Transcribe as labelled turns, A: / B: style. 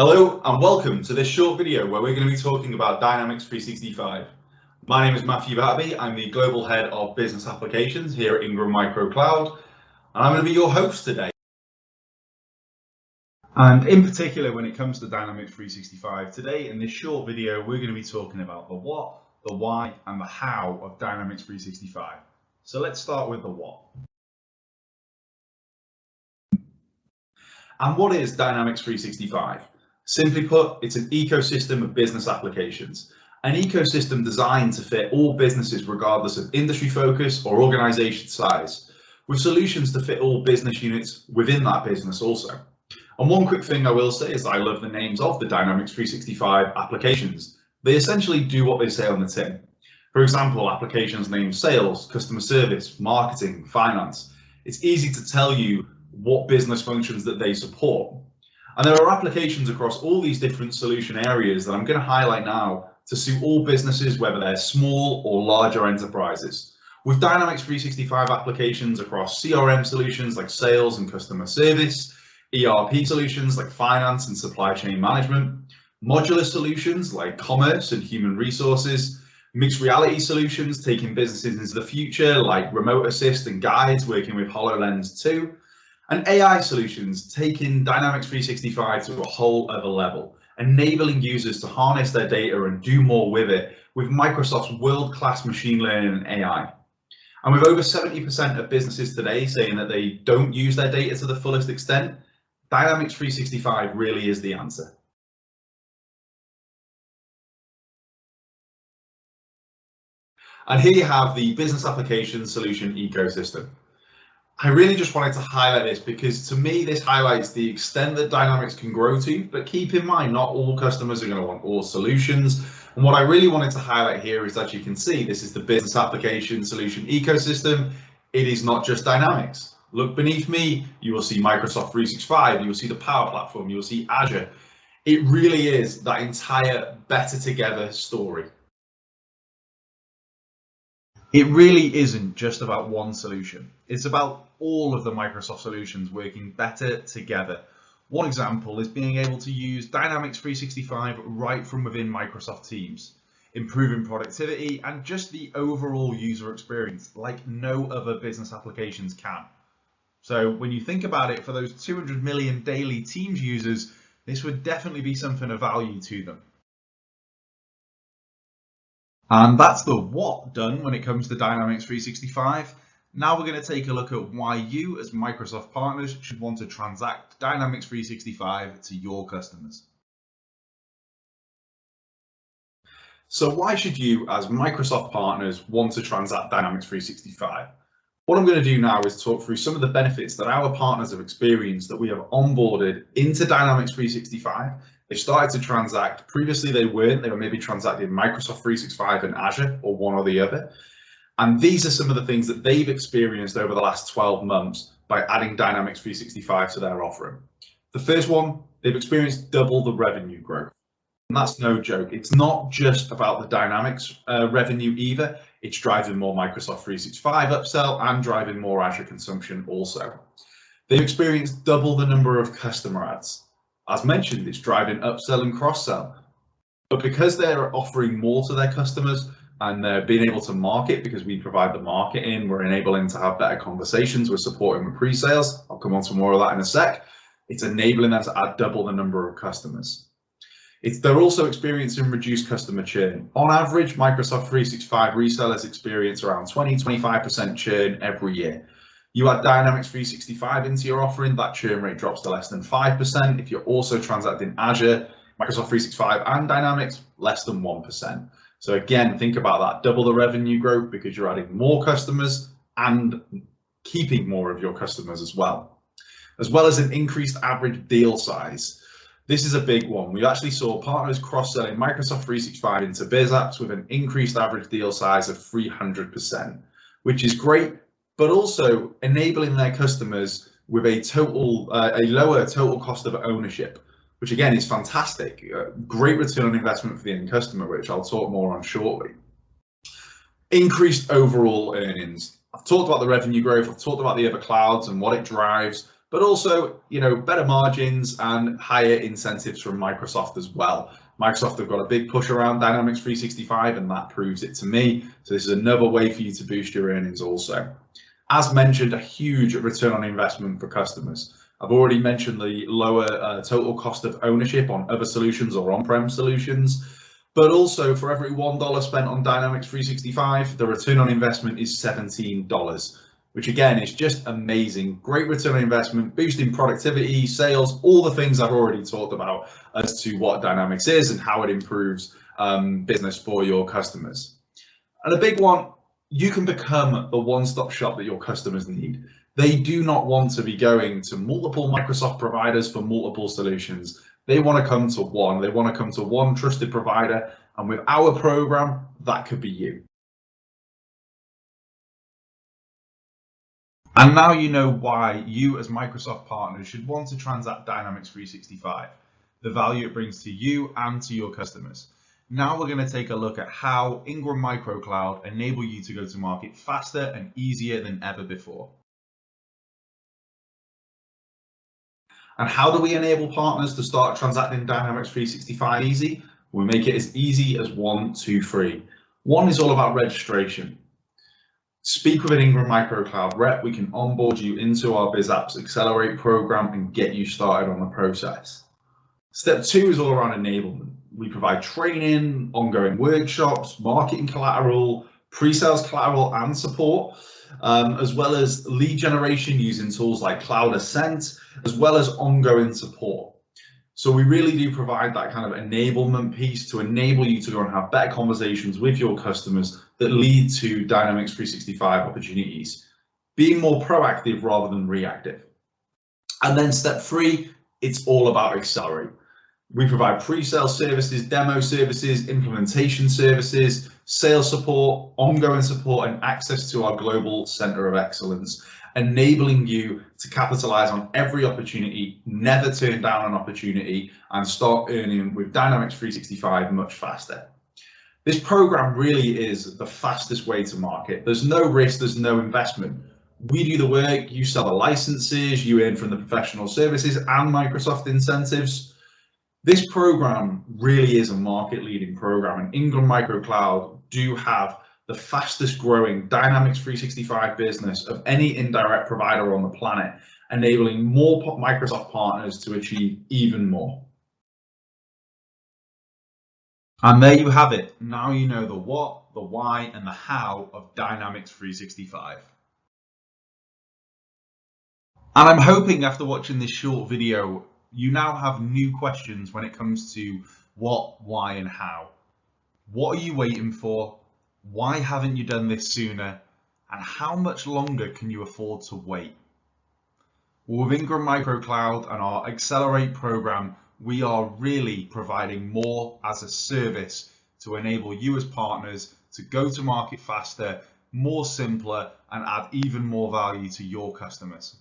A: Hello and welcome to this short video where we're going to be talking about Dynamics 365. My name is Mathew Batterbee. I'm the Global Head of Business Applications here at Ingram Micro Cloud, and I'm going to be your host today. And in particular, when it comes to Dynamics 365, today in this short video, we're going to be talking about the what, the why, and the how of Dynamics 365. So let's start with the what. And what is Dynamics 365? Simply put, it's an ecosystem of business applications, an ecosystem designed to fit all businesses regardless of industry focus or organization size, with solutions to fit all business units within that business also. And one quick thing I will say is I love the names of the Dynamics 365 applications. They essentially do what they say on the tin. For example, applications named sales, customer service, marketing, finance. It's easy to tell you what business functions that they support. And there are applications across all these different solution areas that I'm going to highlight now to suit all businesses, whether they're small or larger enterprises. With Dynamics 365 applications across CRM solutions like sales and customer service, ERP solutions like finance and supply chain management, modular solutions like commerce and human resources, mixed reality solutions taking businesses into the future like remote assist and guides working with HoloLens 2, and AI solutions taking Dynamics 365 to a whole other level, enabling users to harness their data and do more with it with Microsoft's world-class machine learning and AI. And with over 70% of businesses today saying that they don't use their data to the fullest extent, Dynamics 365 really is the answer. And here you have the business application solution ecosystem. I really just wanted to highlight this because to me, this highlights the extent that Dynamics can grow to, but keep in mind, not all customers are going to want all solutions. And what I really wanted to highlight here is that you can see this is the business application solution ecosystem. It is not just Dynamics. Look beneath me, you will see Microsoft 365, you will see the Power Platform, you will see Azure. It really is that entire better together story. It really isn't just about one solution. It's about all of the Microsoft solutions working better together. One example is being able to use Dynamics 365 right from within Microsoft Teams, improving productivity and just the overall user experience like no other business applications can. So when you think about it, for those 200 million daily Teams users, this would definitely be something of value to them. And that's the what done when it comes to Dynamics 365. Now we're going to take a look at why you as Microsoft partners should want to transact Dynamics 365 to your customers. So why should you as Microsoft partners want to transact Dynamics 365? What I'm going to do now is talk through some of the benefits that our partners have experienced that we have onboarded into Dynamics 365. They started to transact. Previously they weren't. They were maybe transacting Microsoft 365 and Azure or one or the other. And these are some of the things that they've experienced over the last 12 months by adding Dynamics 365 to their offering. The first one, they've experienced double the revenue growth. And that's no joke. It's not just about the Dynamics revenue either. It's driving more Microsoft 365 upsell and driving more Azure consumption also. They've experienced double the number of customer adds. As mentioned, it's driving upsell and cross-sell. But because they're offering more to their customers and they're being able to market, because we provide the marketing, we're enabling to have better conversations, we're supporting with pre-sales. I'll come on to more of that in a sec. It's enabling them to add double the number of customers. They're also experiencing reduced customer churn. On average, Microsoft 365 resellers experience around 20-25% churn every year. You add Dynamics 365 into your offering, that churn rate drops to less than 5%. If you're also transacting Azure, Microsoft 365 and Dynamics, less than 1%. So again, think about that, double the revenue growth because you're adding more customers and keeping more of your customers as well as an increased average deal size. This is a big one. We actually saw partners cross-selling Microsoft 365 into Biz Apps with an increased average deal size of 300%, which is great, but also enabling their customers with a lower total cost of ownership, which again is fantastic. Great return on investment for the end customer, which I'll talk more on shortly. Increased overall earnings. I've talked about the revenue growth, I've talked about the other clouds and what it drives, but also, better margins and higher incentives from Microsoft as well. Microsoft have got a big push around Dynamics 365, and that proves it to me. So this is another way for you to boost your earnings also. As mentioned, a huge return on investment for customers. I've already mentioned the lower total cost of ownership on other solutions or on-prem solutions, but also for every $1 spent on Dynamics 365, the return on investment is $17, which again is just amazing. Great return on investment, boosting productivity, sales, all the things I've already talked about as to what Dynamics is and how it improves business for your customers. And a big one, you can become the one-stop shop that your customers need. They do not want to be going to multiple Microsoft providers for multiple solutions. They want to come to one. They want to come to one trusted provider. And with our program, that could be you. And now you know why you as Microsoft partners should want to transact Dynamics 365, the value it brings to you and to your customers. Now we're going to take a look at how Ingram Micro Cloud enable you to go to market faster and easier than ever before. And how do we enable partners to start transacting Dynamics 365 easy? We make it as easy as 1, 2, 3. One is all about registration. Speak with an Ingram Micro Cloud rep. We can onboard you into our BizApps Accelerate program and get you started on the process. Step 2 is all around enablement. We provide training, ongoing workshops, marketing collateral, pre-sales collateral and support, as well as lead generation using tools like Cloud Ascent, as well as ongoing support. So we really do provide that kind of enablement piece to enable you to go and have better conversations with your customers that lead to Dynamics 365 opportunities, being more proactive rather than reactive. And then step 3, it's all about Accelerate. We provide pre-sale services, demo services, implementation services, sales support, ongoing support, and access to our global center of excellence, enabling you to capitalize on every opportunity, never turn down an opportunity, and start earning with Dynamics 365 much faster. This program really is the fastest way to market. There's no risk, there's no investment. We do the work, you sell the licenses, you earn from the professional services and Microsoft incentives. This program really is a market leading program, and Ingram Micro Cloud do have the fastest growing Dynamics 365 business of any indirect provider on the planet, enabling more Microsoft partners to achieve even more. And there you have it. Now you know the what, the why, and the how of Dynamics 365. And I'm hoping after watching this short video, you now have new questions when it comes to what, why, and how. What are you waiting for? Why haven't you done this sooner? And how much longer can you afford to wait? Well, with Ingram Micro Cloud and our Accelerate program, we are really providing more as a service to enable you as partners to go to market faster, more simpler, and add even more value to your customers.